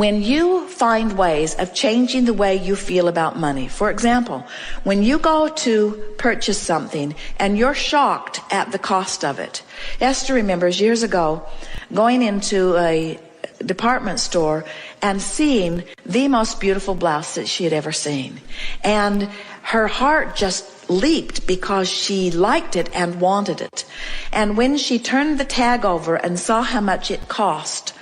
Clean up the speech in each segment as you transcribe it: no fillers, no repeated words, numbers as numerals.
when you find ways of changing the way you feel about money, for example, when you go to purchase something and you're shocked at the cost of it. Esther remembers years ago going into a department store and seeing the most beautiful blouse that she had ever seen. And her heart just leaped because she liked it and wanted it. And when she turned the tag over and saw how much it cost,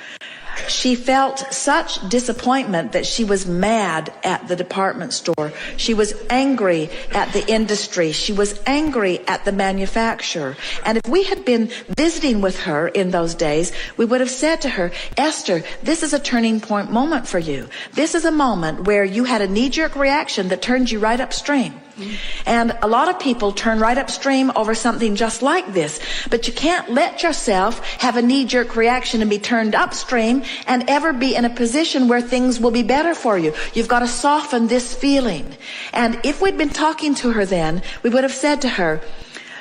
she felt such disappointment that she was mad at the department store. She was angry at the industry. She was angry at the manufacturer. And if we had been visiting with her in those days, we would have said to her, Esther, this is a turning point moment for you. This is a moment where you had a knee-jerk reaction that turned you right upstream. And a lot of people turn right upstream over something just like this. But you can't let yourself have a knee-jerk reaction and be turned upstream and ever be in a position where things will be better for you. You've got to soften this feeling. And if we'd been talking to her then, we would have said to her,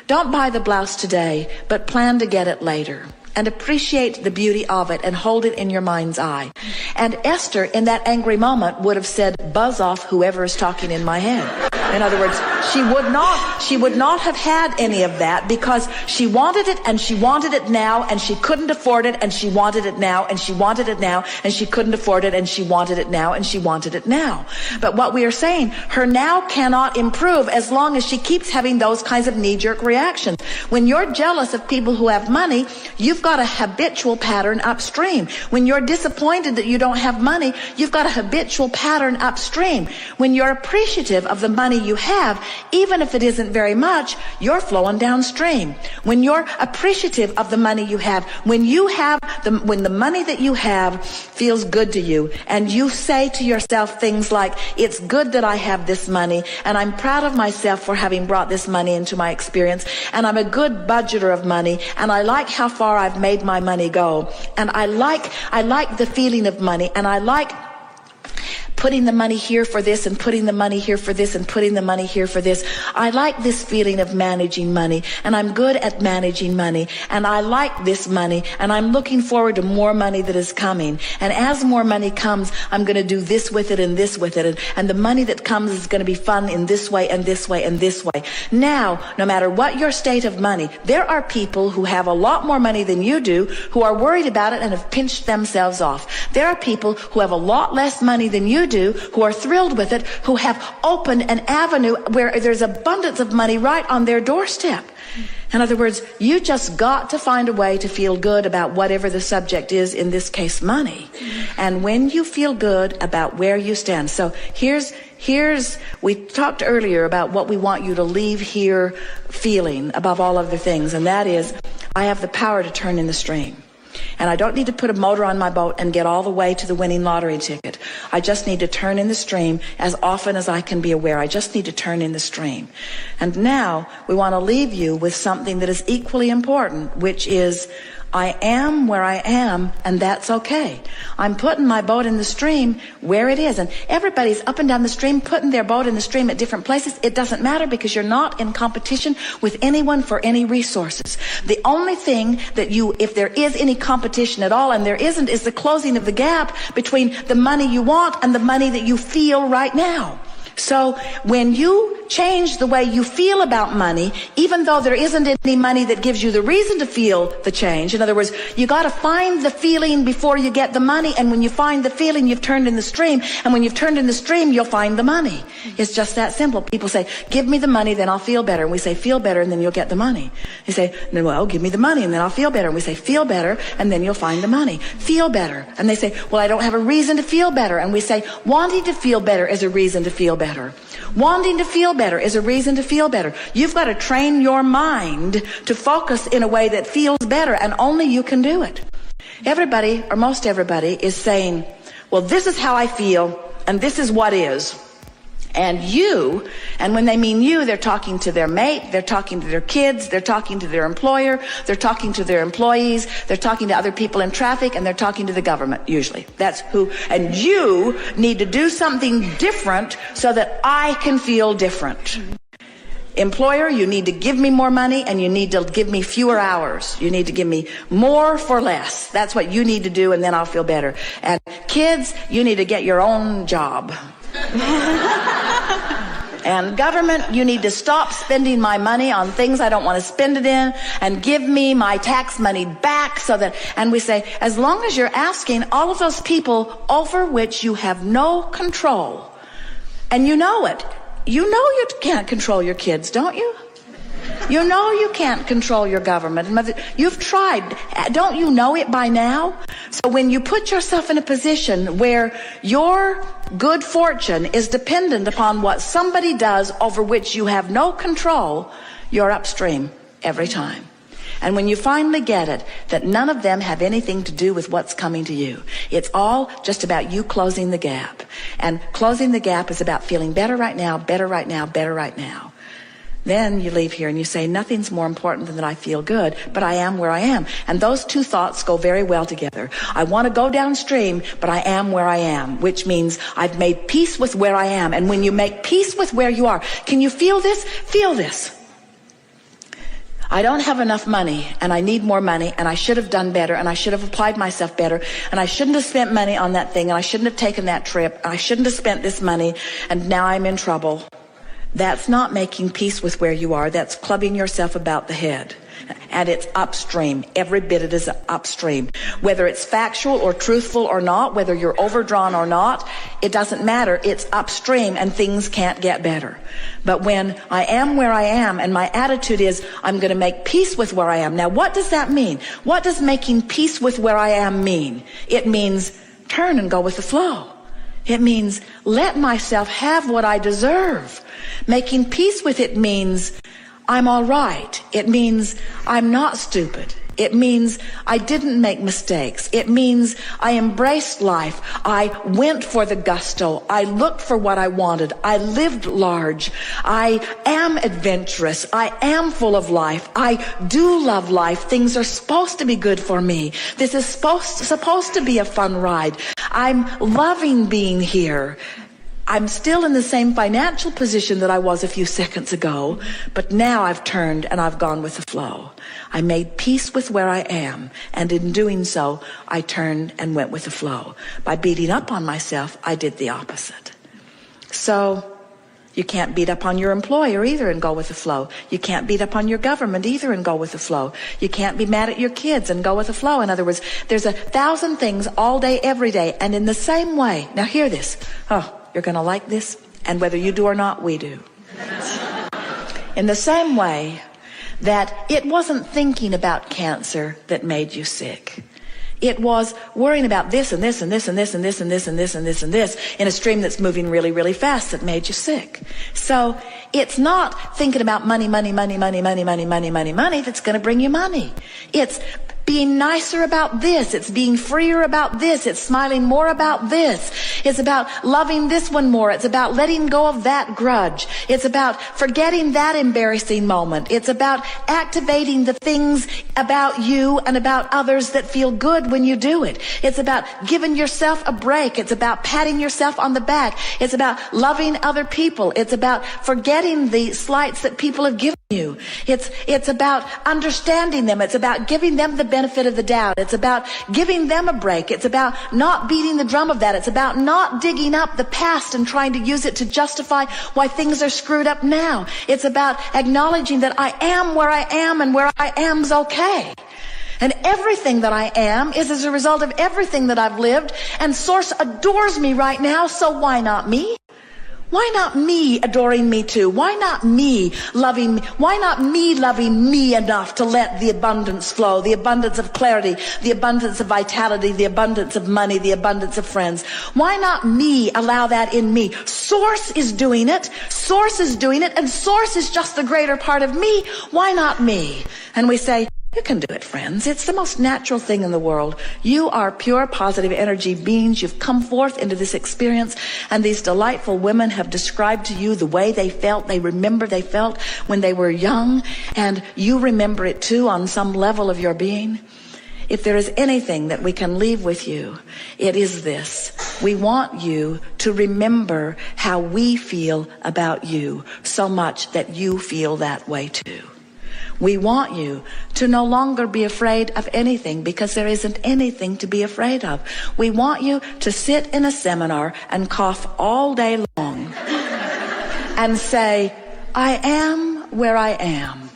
don't buy the blouse today, but plan to get it later. And appreciate the beauty of it and hold it in your mind's eye. And Esther, in that angry moment, would have said, buzz off whoever is talking in my head. In other words, she would not have had any of that because she wanted it and she wanted it now and she couldn't afford it and she wanted it now and she wanted it now and she couldn't afford it and she wanted it now and she wanted it now. But what we are saying, her now cannot improve as long as she keeps having those kinds of knee-jerk reactions. When you're jealous of people who have money, you've got a habitual pattern upstream. When you're disappointed that you don't have money, you've got a habitual pattern upstream. When you're appreciative of the money you have, even if it isn't very much, you're flowing downstream. When you're appreciative of the money you have, when the money that you have feels good to you, and you say to yourself things like, it's good that I have this money, and I'm proud of myself for having brought this money into my experience, and I'm a good budgeter of money, and I like how far I've made my money go, and I like the feeling of money, and I like putting the money here for this and putting the money here for this and putting the money here for this. I like this feeling of managing money, and I'm good at managing money, and I like this money, and I'm looking forward to more money that is coming. And as more money comes, I'm going to do this with it and this with it, and the money that comes is going to be fun in this way and this way and this way. Now, no matter what your state of money, there are people who have a lot more money than you do who are worried about it and have pinched themselves off. There are people who have a lot less money than you do, who are thrilled with it, who have opened an avenue where there's abundance of money right on their doorstep. In other words, you just got to find a way to feel good about whatever the subject is, in this case, money. And when you feel good about where you stand. So we talked earlier about what we want you to leave here feeling above all other things. And that is, I have the power to turn in the stream. And I don't need to put a motor on my boat and get all the way to the winning lottery ticket. I just need to turn in the stream as often as I can be aware. I just need to turn in the stream. And now we want to leave you with something that is equally important, which is, I am where I am, and that's okay. I'm putting my boat in the stream where it is. And everybody's up and down the stream, putting their boat in the stream at different places. It doesn't matter, because you're not in competition with anyone for any resources. The only thing that if there is any competition at all, and there isn't, is the closing of the gap between the money you want and the money that you feel right now. So when you change the way you feel about money, even though there isn't any money that gives you the reason to feel the change. In other words, you got to find the feeling before you get the money. And when you find the feeling, you've turned in the stream. And when you've turned in the stream, you'll find the money. It's just that simple. People say, give me the money, then I'll feel better. And we say, feel better, and then you'll get the money. They say, well, give me the money, and then I'll feel better. And we say, feel better, and then you'll find the money. Feel better. And they say, well, I don't have a reason to feel better. And we say, wanting to feel better is a reason to feel better. Wanting to feel better is a reason to feel better. You've got to train your mind to focus in a way that feels better, and only you can do it. Everybody, or most everybody, is saying, well, this is how I feel, and this is what is. And when they mean you, they're talking to their mate, they're talking to their kids, they're talking to their employer, they're talking to their employees, they're talking to other people in traffic, and they're talking to the government, usually. That's who. And you need to do something different so that I can feel different. Employer, you need to give me more money, and you need to give me fewer hours. You need to give me more for less. That's what you need to do, and then I'll feel better. And kids, you need to get your own job. And government, you need to stop spending my money on things I don't want to spend it in, and give me my tax money back so that, and we say, as long as you're asking all of those people over which you have no control, and you know it, you know you can't control your kids, don't you? You know you can't control your government. You've tried. Don't you know it by now? So when you put yourself in a position where your good fortune is dependent upon what somebody does over which you have no control, you're upstream every time. And when you finally get it, that none of them have anything to do with what's coming to you. It's all just about you closing the gap. And closing the gap is about feeling better right now, better right now, better right now. Then you leave here and you say, nothing's more important than that I feel good, but I am where I am. And those two thoughts go very well together. I want to go downstream, but I am where I am, which means I've made peace with where I am. And when you make peace with where you are, can you feel this? Feel this. I don't have enough money, and I need more money, and I should have done better, and I should have applied myself better, and I shouldn't have spent money on that thing, and I shouldn't have taken that trip, and I shouldn't have spent this money, and now I'm in trouble. That's not making peace with where you are. That's clubbing yourself about the head. And it's upstream. Every bit it is upstream. Whether it's factual or truthful or not, whether you're overdrawn or not, it doesn't matter. It's upstream and things can't get better. But when I am where I am and my attitude is, I'm going to make peace with where I am. Now, what does that mean? What does making peace with where I am mean? It means turn and go with the flow. It means let myself have what I deserve. Making peace with it means I'm all right. It means I'm not stupid. It means I didn't make mistakes. It means I embraced life. I went for the gusto. I looked for what I wanted. I lived large. I am adventurous. I am full of life. I do love life. Things are supposed to be good for me. This is supposed to be a fun ride. I'm loving being here. I'm still in the same financial position that I was a few seconds ago, but now I've turned and I've gone with the flow. I made peace with where I am, and in doing so, I turned and went with the flow. By beating up on myself, I did the opposite. So, you can't beat up on your employer either and go with the flow. You can't beat up on your government either and go with the flow. You can't be mad at your kids and go with the flow. In other words, there's 1,000 things all day, every day, and in the same way. Now hear this. Oh, you're going to like this, and whether you do or not, we do. In the same way that it wasn't thinking about cancer that made you sick. It was worrying about this and this and this and this and this and this and this and this and this in a stream that's moving really, really fast that made you sick. So it's not thinking about money, money, money, money, money, money, money, money, money that's going to bring you money. It's being nicer about this. It's being freer about this. It's smiling more about this. It's about loving this one more. It's about letting go of that grudge. It's about forgetting that embarrassing moment. It's about activating the things about you and about others that feel good when you do it. It's about giving yourself a break. It's about patting yourself on the back. It's about loving other people. It's about forgetting the slights that people have given you. It's about understanding them. It's about giving them the benefit of the doubt. It's about giving them a break. It's about not beating the drum of that. It's about not digging up the past and trying to use it to justify why things are screwed up now. It's about acknowledging that I am where I am, and where I am's okay. And everything that I am is as a result of everything that I've lived, and Source adores me right now, so why not me? Why not me adoring me too? Why not me loving me? Why not me loving me enough to let the abundance flow, the abundance of clarity, the abundance of vitality, the abundance of money, the abundance of friends? Why not me allow that in me? Source is doing it. Source is doing it, and Source is just the greater part of me. Why not me? And we say, you can do it, friends. It's the most natural thing in the world. You are pure positive energy beings. You've come forth into this experience, and these delightful women have described to you the way they felt. They remember they felt when they were young, and you remember it too on some level of your being. If there is anything that we can leave with you, it is this. We want you to remember how we feel about you so much that you feel that way too. We want you to no longer be afraid of anything, because there isn't anything to be afraid of. We want you to sit in a seminar and cough all day long and say, I am where I am.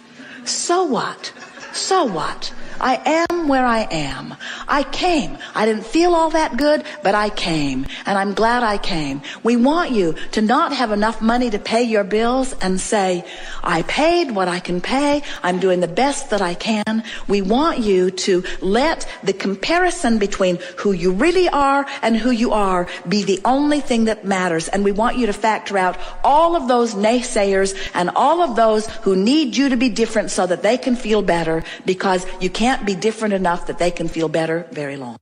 So what? So what? I am where I am. I came. I didn't feel all that good, but I came, and I'm glad I came. We want you to not have enough money to pay your bills and say, I paid what I can pay. I'm doing the best that I can. We want you to let the comparison between who you really are and who you are be the only thing that matters. And we want you to factor out all of those naysayers and all of those who need you to be different so that they can feel better, because you can't be different enough that they can feel better very long.